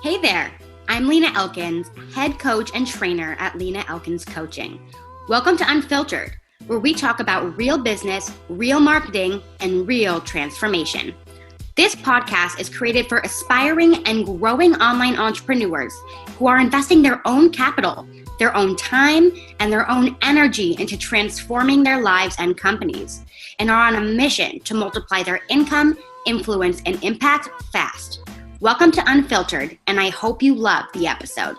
Hey there, I'm Lena Elkins, head coach and trainer at Lena Elkins Coaching. Welcome to Unfiltered, where we talk about real business, real marketing, and real transformation. This podcast is created for aspiring and growing online entrepreneurs who are investing their own capital, their own time, and their own energy into transforming their lives and companies, and are on a mission to multiply their income, influence, and impact fast. Welcome to Unfiltered, and I hope you love the episode.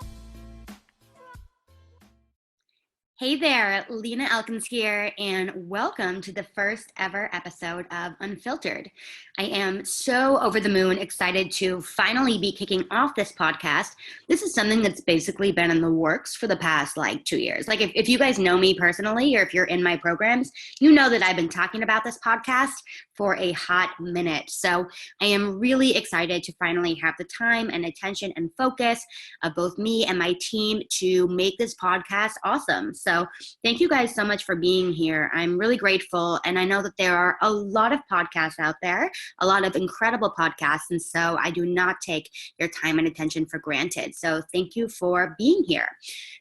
Hey there, Lena Elkins here, and welcome to the first ever episode of Unfiltered. I am so over the moon excited to finally be kicking off this podcast. This is something that's basically been in the works for the past 2 years. If you guys know me personally, or if you're in my programs, you know that I've been talking about this podcast for a hot minute. So I am really excited to finally have the time and attention and focus of both me and my team to make this podcast awesome. So thank you guys so much for being here. I'm really grateful. And I know that there are a lot of podcasts out there, a lot of incredible podcasts. And so I do not take your time and attention for granted. So thank you for being here.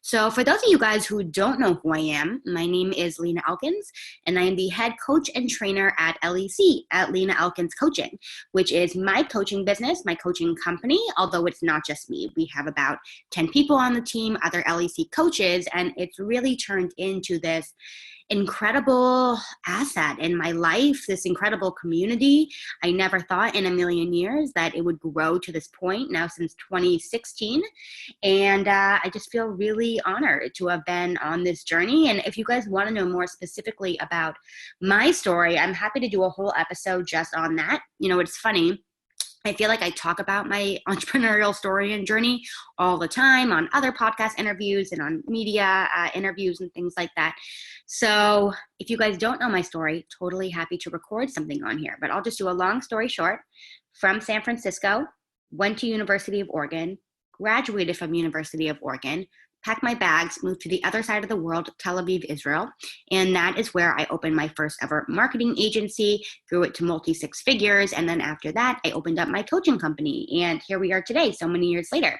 So for those of you guys who don't know who I am, my name is Lena Elkins, and I am the head coach and trainer at LEC, at Lena Elkins Coaching, which is my coaching business, my coaching company, although it's not just me. We have about 10 people on the team, other LEC coaches, and it's really turned into this incredible asset in my life, this incredible community. I never thought in a million years that it would grow to this point now since 2016. And I just feel really honored to have been on this journey. And if you guys want to know more specifically about my story, I'm happy to do a whole episode just on that. You know, it's funny. I feel like I talk about my entrepreneurial story and journey all the time on other podcast interviews and on media interviews and things like that. So if you guys don't know my story, totally happy to record something on here. But I'll just do a long story short. From San Francisco, went to University of Oregon, graduated from University of Oregon, packed my bags, moved to the other side of the world, Tel Aviv, Israel. And that is where I opened my first ever marketing agency, grew it to multi-six figures. And then after that, I opened up my coaching company. And here we are today, so many years later.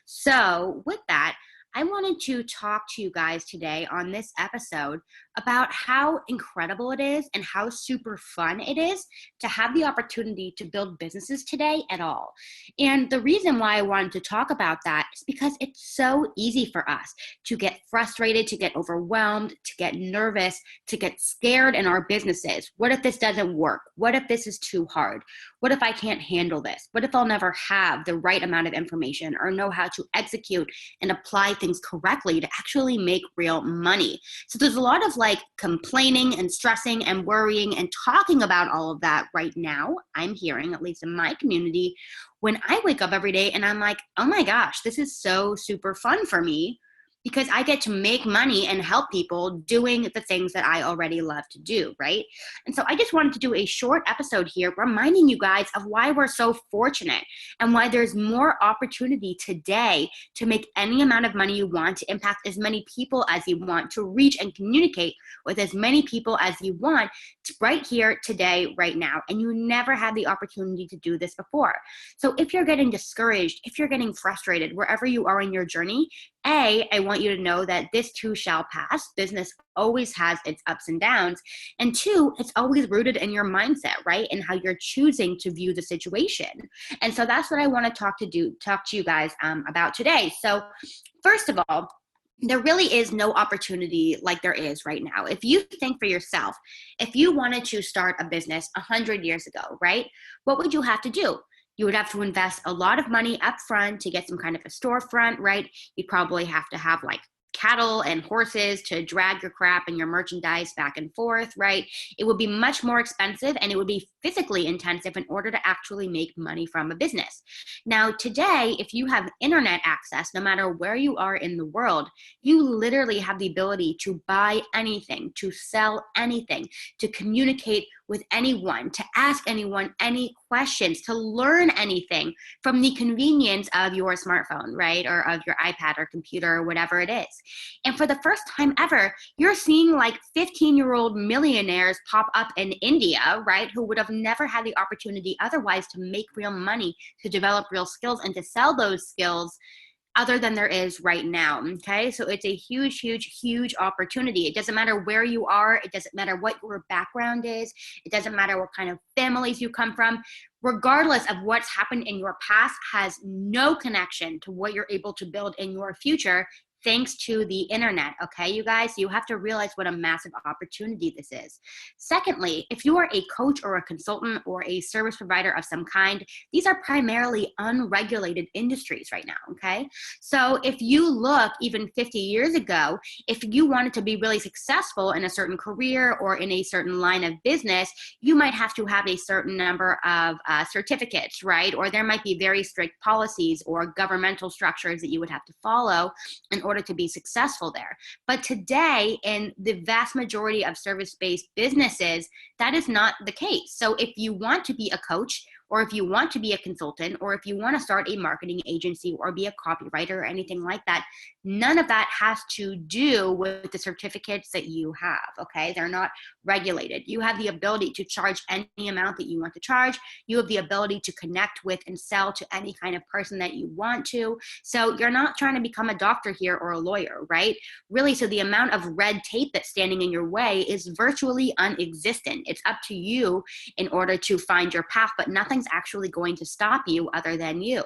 So with that, I wanted to talk to you guys today on this episode about how incredible it is and how super fun it is to have the opportunity to build businesses today at all. And the reason why I wanted to talk about that is because it's so easy for us to get frustrated, to get overwhelmed, to get nervous, to get scared in our businesses. What if this doesn't work? What if this is too hard? What if I can't handle this? What if I'll never have the right amount of information or know how to execute and apply things correctly to actually make real money? So there's a lot of complaining and stressing and worrying and talking about all of that right now. I'm hearing, at least in my community, when I wake up every day and I'm like, oh my gosh, this is so super fun for me, because I get to make money and help people doing the things that I already love to do, right? And so I just wanted to do a short episode here reminding you guys of why we're so fortunate and why there's more opportunity today to make any amount of money you want, to impact as many people as you want, to reach and communicate with as many people as you want right here, today, right now. And you never had the opportunity to do this before. So if you're getting discouraged, if you're getting frustrated, wherever you are in your journey, I want you to know that this too shall pass. Business always has its ups and downs. And two, it's always rooted in your mindset, right? And how you're choosing to view the situation. And so that's what I want to talk to you guys about today. So first of all, there really is no opportunity like there is right now. If you think for yourself, if you wanted to start a business 100 years ago, right? What would you have to do? You would have to invest a lot of money up front to get some kind of a storefront, right? You'd probably have to have cattle and horses to drag your crap and your merchandise back and forth, right? It would be much more expensive and it would be physically intensive in order to actually make money from a business. Now, today, if you have internet access, no matter where you are in the world, you literally have the ability to buy anything, to sell anything, to communicate with anyone, to ask anyone any questions, to learn anything from the convenience of your smartphone, right? Or of your iPad or computer or whatever it is. And for the first time ever, you're seeing like 15-year-old millionaires pop up in India, right? Who would have never had the opportunity otherwise to make real money, to develop real skills, and to sell those skills other than there is right now. Okay. So it's a huge, huge, huge opportunity. It doesn't matter where you are. It doesn't matter what your background is. It doesn't matter what kind of families you come from. Regardless of what's happened in your past has no connection to what you're able to build in your future, thanks to the internet. Okay, you guys, you have to realize what a massive opportunity this is. Secondly, if you are a coach or a consultant or a service provider of some kind, these are primarily unregulated industries right now. Okay, so if you look even 50 years ago, if you wanted to be really successful in a certain career or in a certain line of business, you might have to have a certain number of certificates, right? Or there might be very strict policies or governmental structures that you would have to follow in order to be successful there. But today, in the vast majority of service-based businesses, that is not the case. So if you want to be a coach, or if you want to be a consultant, or if you want to start a marketing agency or be a copywriter or anything like that, none of that has to do with the certificates that you have, okay? They're not regulated. You have the ability to charge any amount that you want to charge. You have the ability to connect with and sell to any kind of person that you want to. So you're not trying to become a doctor here or a lawyer, right? Really, so the amount of red tape that's standing in your way is virtually non-existent. It's up to you in order to find your path, but nothing's actually going to stop you other than you.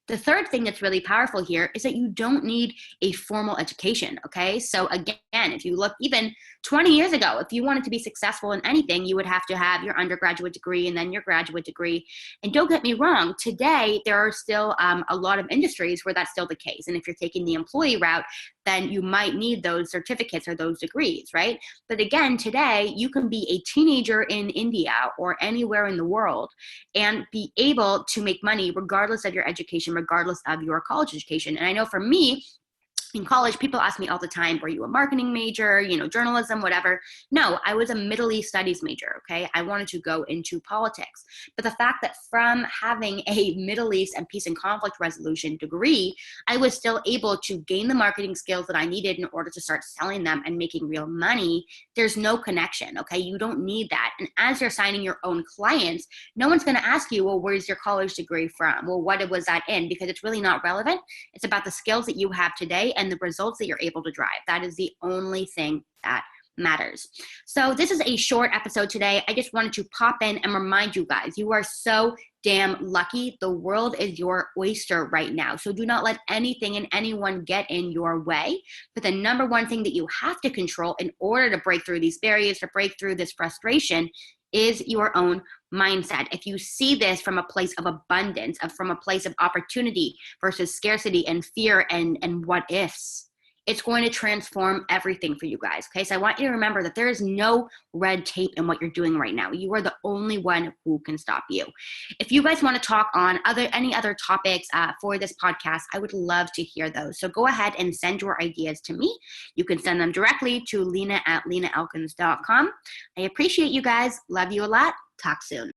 The third thing that's really powerful here is that you don't need a formal education, okay? So again, if you look even 20 years ago, if you wanted to be successful in anything, you would have to have your undergraduate degree and then your graduate degree. And don't get me wrong, today there are still a lot of industries where that's still the case. And if you're taking the employee route, then you might need those certificates or those degrees, right? But again, today you can be a teenager in India or anywhere in the world and be able to make money regardless of your education, regardless of your college education. And I know for me, in college, people ask me all the time, were you a marketing major, journalism, whatever? No, I was a Middle East studies major, okay? I wanted to go into politics. But the fact that from having a Middle East and peace and conflict resolution degree, I was still able to gain the marketing skills that I needed in order to start selling them and making real money, there's no connection, okay? You don't need that. And as you're signing your own clients, no one's gonna ask you, well, where's your college degree from? Well, what was that in? Because it's really not relevant. It's about the skills that you have today and the results that you're able to drive. That is the only thing that matters. So this is a short episode today. I just wanted to pop in and remind you guys, you are so damn lucky. The world is your oyster right now. So do not let anything and anyone get in your way. But the number one thing that you have to control in order to break through these barriers, to break through this frustration, is your own mindset. If you see this from a place of abundance, from a place of opportunity versus scarcity and fear and what ifs, it's going to transform everything for you guys, okay? So I want you to remember that there is no red tape in what you're doing right now. You are the only one who can stop you. If you guys want to talk on any other topics for this podcast, I would love to hear those. So go ahead and send your ideas to me. You can send them directly to Lena@lenaelkins.com. I appreciate you guys. Love you a lot. Talk soon.